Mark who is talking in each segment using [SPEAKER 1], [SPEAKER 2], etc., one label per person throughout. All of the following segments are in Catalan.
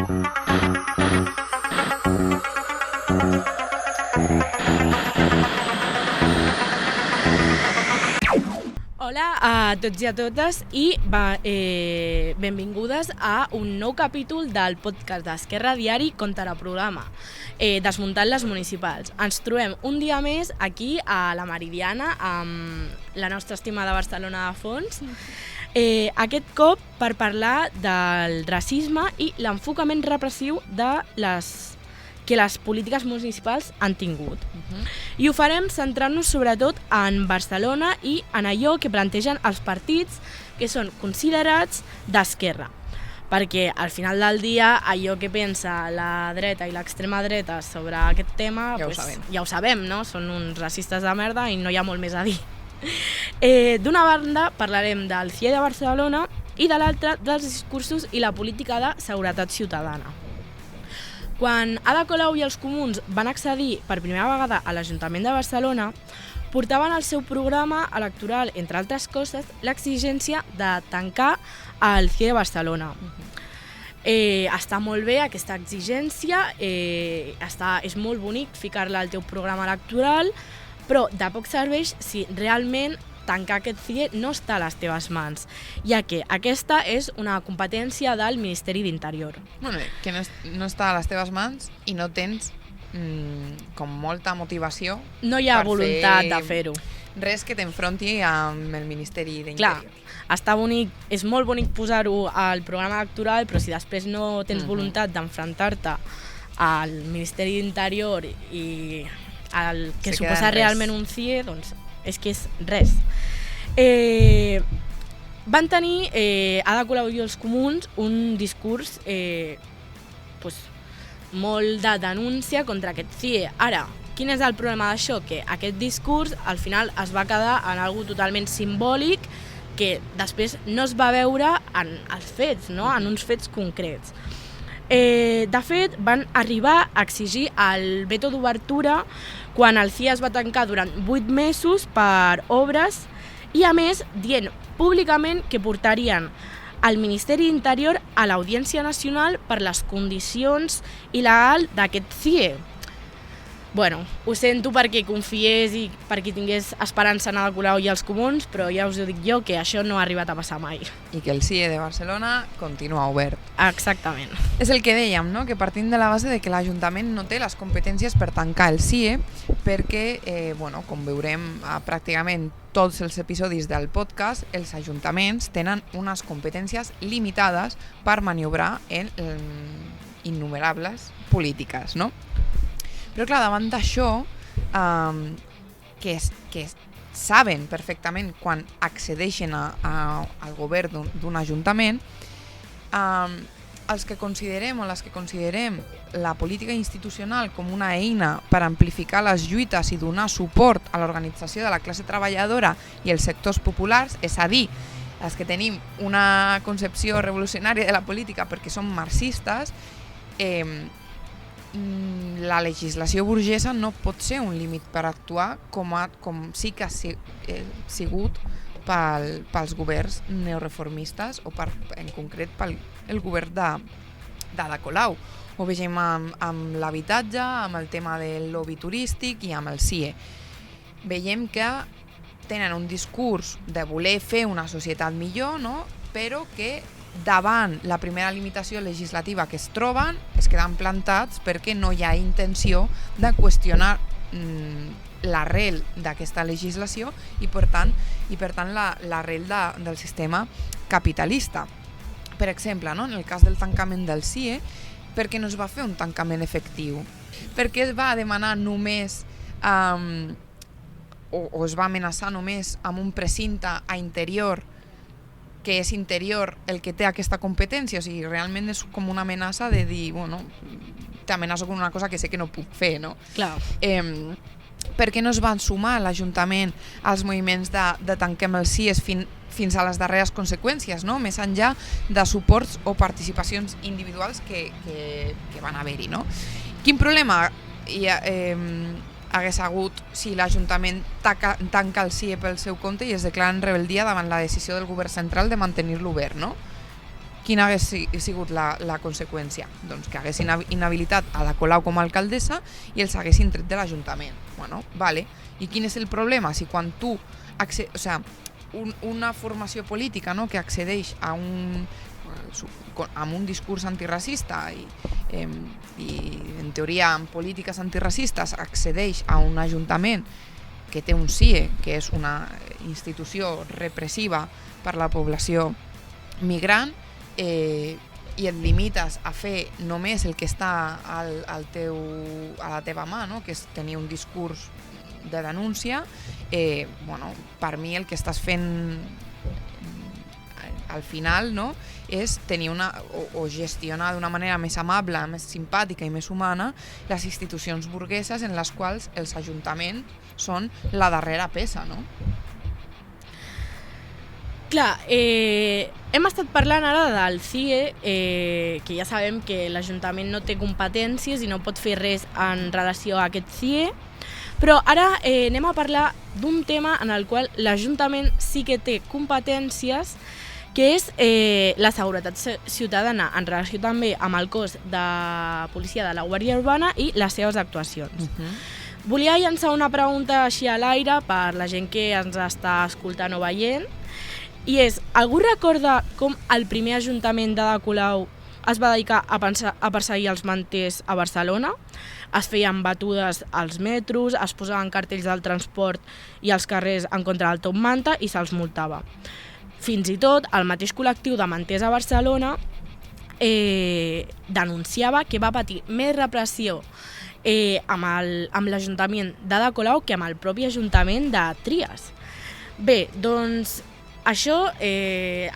[SPEAKER 1] Hola a tots i a totes i benvingudes a un nou capítol del podcast d'Esquerra Diari contra el programa Desmuntant les municipals. Ens trobem un dia més aquí a la Meridiana amb la nostra estimada Barcelona de fons. Aquest cop per parlar del racisme i l'enfocament repressiu que les polítiques municipals han tingut. I ho farem centrant-nos sobretot en Barcelona i en allò que plantegen els partits que són considerats d'esquerra. Perquè al final del dia allò que pensa la dreta i l'extrema dreta sobre aquest tema ja ho sabem, no? Són uns racistes de merda i no hi ha molt més a dir. D'una banda parlarem del CIE de Barcelona i de l'altra dels discursos i la política de seguretat ciutadana. Quan Ada Colau i els comuns van accedir per primera vegada a l'Ajuntament de Barcelona, portaven al seu programa electoral, entre altres coses, l'exigència de tancar el CIE de Barcelona. Està molt bé aquesta exigència, és molt bonic ficar-la al teu programa electoral, però de poc serveix si realment tancar aquest CIE no està a les teves mans, ja que aquesta és una competència del Ministeri d'Interior.
[SPEAKER 2] Bueno, que no està a les teves mans i no tens com molta motivació.
[SPEAKER 1] No hi ha voluntat de fer-ho.
[SPEAKER 2] Res que t'enfronti amb el Ministeri d'Interior.
[SPEAKER 1] Clar, està bonic, és molt bonic posar-ho al programa electoral, però si després no tens voluntat d'enfrontar-te al Ministeri d'Interior i al que suposa realment un CIE, doncs és que és res. Van tenir Ada Colau i els comuns un discurs molt de denúncia contra aquest CIE. Ara, quin és el problema d'això? Que aquest discurs al final es va quedar en algo totalment simbòlic que després no es va veure en els fets, no? En uns fets concrets. De fet, van arribar a exigir el veto d'obertura quan el CIE es va tancar durant 8 mesos per obres i, a més, dient públicament que portarien el Ministeri d'Interior a l'Audiència Nacional per les condicions il·legals d'aquest CIE. Bueno, ho sento perquè confiés i perquè tingués esperança en Ada Colau i els comuns, però ja us ho dic jo que això no ha arribat a passar mai.
[SPEAKER 2] I que el CIE de Barcelona continua obert.
[SPEAKER 1] Exactament.
[SPEAKER 2] És el que dèiem, no? Que partint de la base de que l'Ajuntament no té les competències per tancar el CIE, perquè, com veurem pràcticament tots els episodis del podcast, els ajuntaments tenen unes competències limitades per maniobrar en innumerables polítiques, no? Però clar, davant d'això, que saben perfectament quan accedeixen al govern d'un ajuntament, els que considerem o les que considerem la política institucional com una eina per amplificar les lluites i donar suport a l'organització de la classe treballadora i els sectors populars, és a dir, els que tenim una concepció revolucionària de la política perquè som marxistes, la legislació burgesa no pot ser un límit per actuar com sí que ha sigut pels governs neoreformistes o en concret pel govern d'Ada Colau. Ho vegem amb l'habitatge, amb el tema del lobby turístic i amb el CIE. Veiem que tenen un discurs de voler fer una societat millor, no? Però que davant la primera limitació legislativa que es troben es queden plantats perquè no hi ha intenció de qüestionar l'arrel d'aquesta legislació i per tant l'arrel del sistema capitalista. Per exemple, no? En el cas del tancament del CIE, per què no es va fer un tancament efectiu? Per què es va demanar només o es va amenaçar només amb un precinte a interior que és interior el que té aquesta competència? O sigui, realment és com una amenaça de dir, t'amenaço con una cosa que sé que no puc fer, no?
[SPEAKER 1] Clar.
[SPEAKER 2] Per què no es van sumar a l'Ajuntament als moviments de tanquem els CIEs fins a les darreres conseqüències, no? Més enllà de suports o participacions individuals que van haver-hi, no? Quin problema hagués hagut si l'Ajuntament tanca el CIE pel seu compte i es declara en rebel·lia davant la decisió del govern central de mantenir-lo obert, no? quina hagués sigut la conseqüència? Doncs que haguessin inhabilitat a Ada Colau com a alcaldessa i els haguessin tret de l'Ajuntament. Bueno, vale. I quin és el problema? Si quan tu... una formació política, no?, que accedeix amb un discurs antiracista i en teoria amb polítiques antiracistes accedeix a un ajuntament que té un CIE, que és una institució repressiva per la població migrant, i et limites a fer només el que està a la teva mà, no?, que és tenir un discurs de denúncia, per mi el que estàs fent al final, no?, és tenir o gestionar d'una manera més amable, més simpàtica i més humana les institucions burgueses en les quals els ajuntaments són la darrera peça, no?
[SPEAKER 1] Clar, hem estat parlant ara del CIE, que ja sabem que l'Ajuntament no té competències i no pot fer res en relació a aquest CIE, però ara anem a parlar d'un tema en el qual l'Ajuntament sí que té competències, que és la seguretat ciutadana en relació també amb el cos de policia de la Guàrdia Urbana i les seves actuacions. Volia llançar una pregunta així a l'aire per la gent que ens està escoltant o veient, i és, algú recorda com el primer Ajuntament d'Ada Colau es va dedicar a perseguir els manters a Barcelona? Es feien batudes als metros, es posaven cartells del transport i als carrers en contra del top manta i se'ls multava. Fins i tot, el mateix col·lectiu de manters a Barcelona denunciava que va patir més repressió amb l'Ajuntament d'Ada Colau que amb el propi Ajuntament de Tries. Bé, doncs això,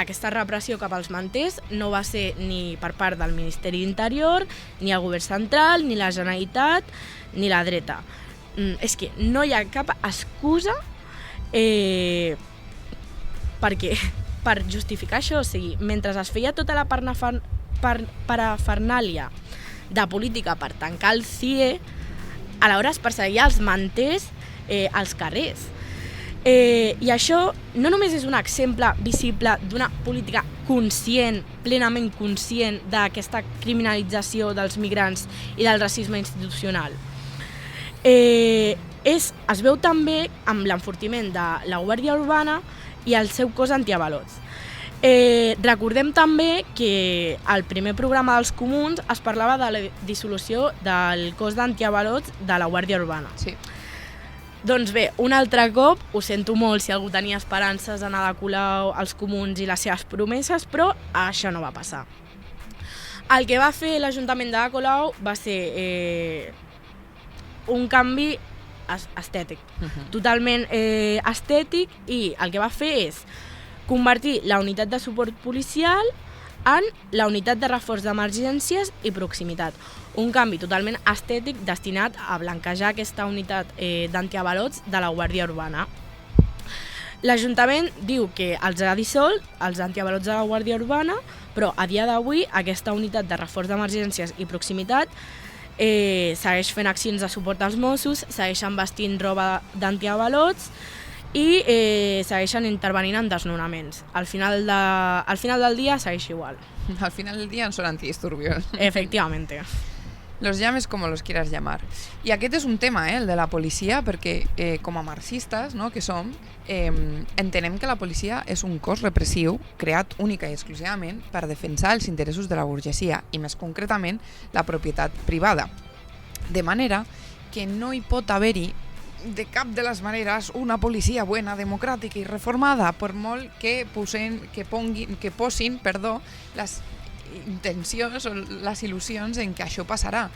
[SPEAKER 1] aquesta repressió cap als manters no va ser ni per part del Ministeri d'Interior, ni el Govern Central, ni la Generalitat, ni la dreta. És que no hi ha cap excusa perquè per justificar això, o sigui, mentre es feia tota la parafernàlia de política per tancar el CIE, a l'hora es perseguia els manters als carrers. I això no només és un exemple visible d'una política conscient, plenament conscient d'aquesta criminalització dels migrants i del racisme institucional. Es veu també amb l'enfortiment de la Guàrdia Urbana i el seu cos antiavalots. Recordem també que al primer programa dels Comuns es parlava de la dissolució del cos d'antiavalots de la Guàrdia Urbana.
[SPEAKER 2] Sí.
[SPEAKER 1] Doncs bé, un altre cop, ho sento molt si algú tenia esperances en Ada Colau, els Comuns i les seves promeses, però això no va passar. El que va fer l'Ajuntament d'Ada Colau va ser un canvi estètic, totalment estètic, i el que va fer és convertir la unitat de suport policial en la unitat de reforç d'emergències i proximitat. Un canvi totalment estètic destinat a blanquejar aquesta unitat d'antiavalots de la Guàrdia Urbana. L'Ajuntament diu que els ha dissolt, els antiavalots de la Guàrdia Urbana, però a dia d'avui aquesta unitat de reforç d'emergències i proximitat segueix fent accions de suport als Mossos, segueixen vestint roba d'antiavalots i segueixen intervenint en desnonaments. Al final del dia segueix igual.
[SPEAKER 2] Al final del dia són antidisturbios.
[SPEAKER 1] Efectivamente.
[SPEAKER 2] Los llames como los quieras llamar. I aquest és un tema, el de la policia, perquè com a marxistes, no, que som, entenem que la policia és un cos repressiu creat única i exclusivament per defensar els interessos de la burgesia i més concretament la propietat privada. De manera que no hi pot haver-hi de cap de les maneres una policia buena, democràtica i reformada, per molt que posin les intencions o les il·lusions en què això passarà.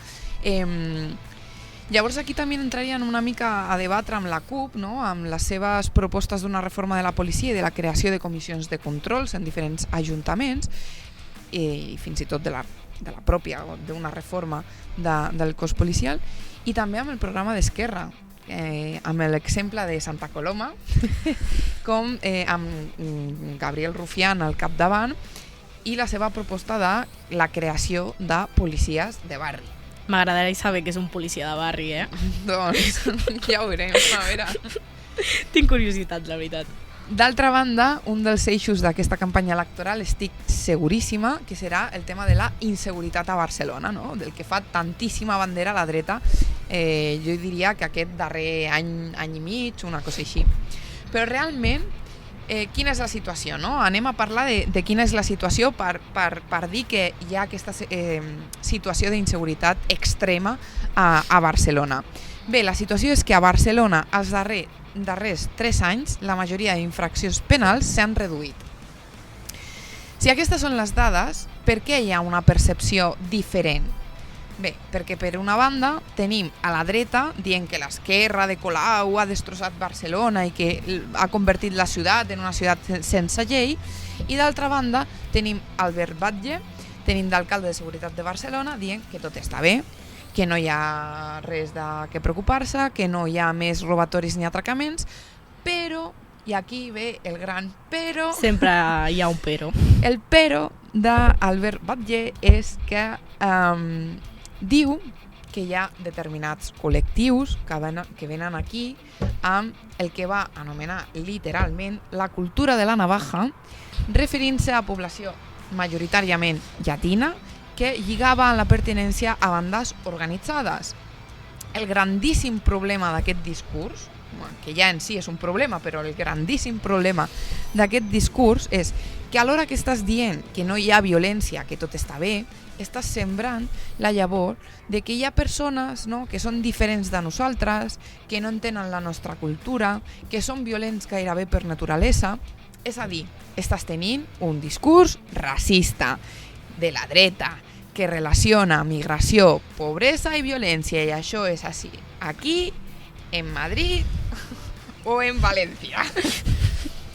[SPEAKER 2] Llavors aquí també entrarien una mica a debatre amb la CUP, no?, amb les seves propostes d'una reforma de la policia i de la creació de comissions de controls en diferents ajuntaments i fins i tot de la pròpia, d'una reforma del cos policial, i també amb el programa d'Esquerra, amb l'exemple de Santa Coloma, com amb Gabriel Rufián al capdavant, i la seva proposta de la creació de policies de barri.
[SPEAKER 1] M'agradaria saber que és un policia de barri,
[SPEAKER 2] Doncs ja ho veurem, a veure.
[SPEAKER 1] Tinc curiositat, la veritat.
[SPEAKER 2] D'altra banda, un dels eixos d'aquesta campanya electoral estic seguríssima que serà el tema de la inseguretat a Barcelona, no? Del que fa tantíssima bandera a la dreta, jo diria que aquest darrer any i mig, una cosa així. Però realment, quina és la situació, no? Anem a parlar de quina és la situació per dir que hi ha aquesta situació d'inseguretat extrema a Barcelona. Bé, la situació és que a Barcelona els darrers 3 anys la majoria d'infraccions penals s'han reduït. Si aquestes són les dades, per què hi ha una percepció diferent? Bé, perquè per una banda tenim a la dreta dient que l'esquerra de Colau ha destrossat Barcelona i que ha convertit la ciutat en una ciutat sense llei, i d'altra banda tenim Albert Batlle, tenim d'alcalde de Seguretat de Barcelona, dient que tot està bé, que no hi ha res de què preocupar-se, que no hi ha més robatoris ni atracaments, però, i aquí ve el gran però...
[SPEAKER 1] Sempre hi ha un però.
[SPEAKER 2] El però d'Albert Batlle és que diu que hi ha determinats col·lectius que venen aquí amb el que va anomenar literalment la cultura de la navaja, referint-se a població majoritàriament llatina, que lligava amb la pertinència a bandes organitzades. El grandíssim problema d'aquest discurs, que ja en si és un problema, però el grandíssim problema d'aquest discurs és que alhora que estàs dient que no hi ha violència, que tot està bé, estàs sembrant la llavor de que hi ha persones, no, que són diferents de nosaltres, que no entenen la nostra cultura, que són violents gairebé per naturalesa. És a dir, estàs tenint un discurs racista de la dreta que relaciona migració, pobresa i violència, i això és així aquí, en Madrid o en València.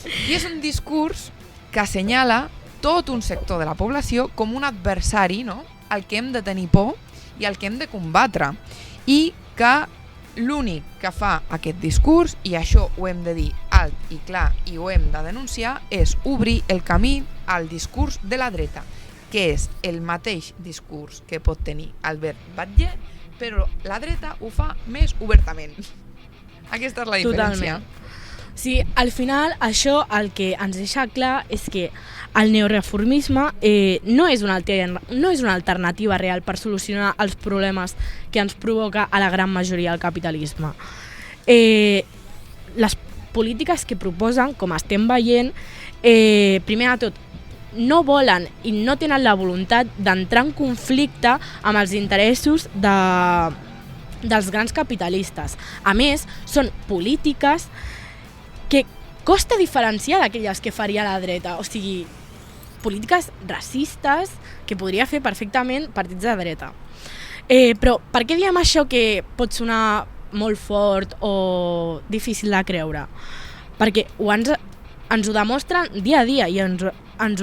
[SPEAKER 2] I és un discurs que assenyala tot un sector de la població com un adversari, no?, al que hem de tenir por i al que hem de combatre, i que l'únic que fa aquest discurs, i això ho hem de dir alt i clar i ho hem de denunciar, és obrir el camí al discurs de la dreta, que és el mateix discurs que pot tenir Albert Batlle, però la dreta ho fa més obertament. Aquesta és la diferència.
[SPEAKER 1] Totalment. Sí, al final això el que ens deixa clar és que el neoreformisme no és una alternativa real per solucionar els problemes que ens provoca a la gran majoria el capitalisme. Les polítiques que proposen, com estem veient, primer de tot, no volen i no tenen la voluntat d'entrar en conflicte amb els interessos dels grans capitalistes. A més, són polítiques que costa diferenciar d'aquelles que faria la dreta, o sigui, polítiques racistes que podria fer perfectament partits de dreta. Però per què diem això que pot sonar molt fort o difícil de creure? Perquè ens ho demostren dia a dia i ens ho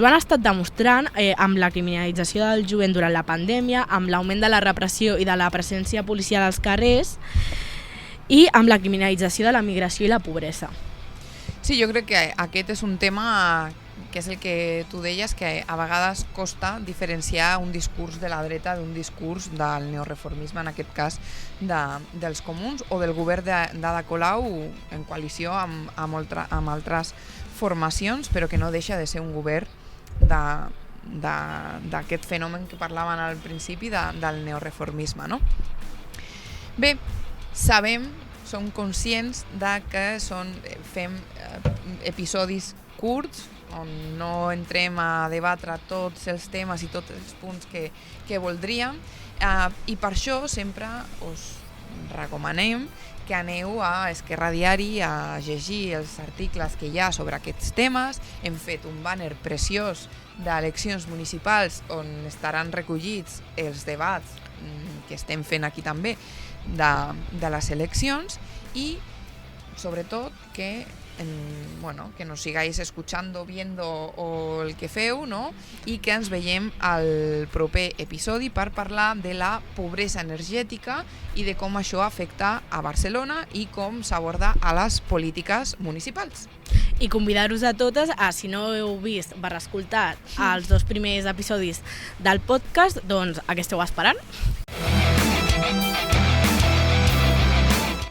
[SPEAKER 1] han estat demostrant amb la criminalització del jovent durant la pandèmia, amb l'augment de la repressió i de la presència policial als carrers i amb la criminalització de la migració i la pobresa.
[SPEAKER 2] Sí, jo crec que aquest és un tema que és el que tu deies, que a vegades costa diferenciar un discurs de la dreta d'un discurs del neoreformisme, en aquest cas dels comuns o del govern d'Ada Colau en coalició amb altres formacions, però que no deixa de ser un govern d'aquest fenomen que parlaven al principi del neoreformisme, no? Bé, sabem, som conscients de que fem episodis curts on no entrem a debatre tots els temes i tots els punts que voldríem, i per això sempre us recomanem que aneu a Esquerra Diari a llegir els articles que hi ha sobre aquests temes. Hem fet un bàner preciós d'eleccions municipals on estaran recollits els debats que estem fent aquí també de les eleccions, i sobretot que nos sigáis escuchando, viendo o el que feu, no? I que ens veiem al proper episodi per parlar de la pobresa energètica i de com això afecta a Barcelona i com s'aborda a les polítiques municipals.
[SPEAKER 1] I convidar-vos a totes a, si no heu vist escoltat els 2 primers episodis del podcast, doncs a què esteu esperant?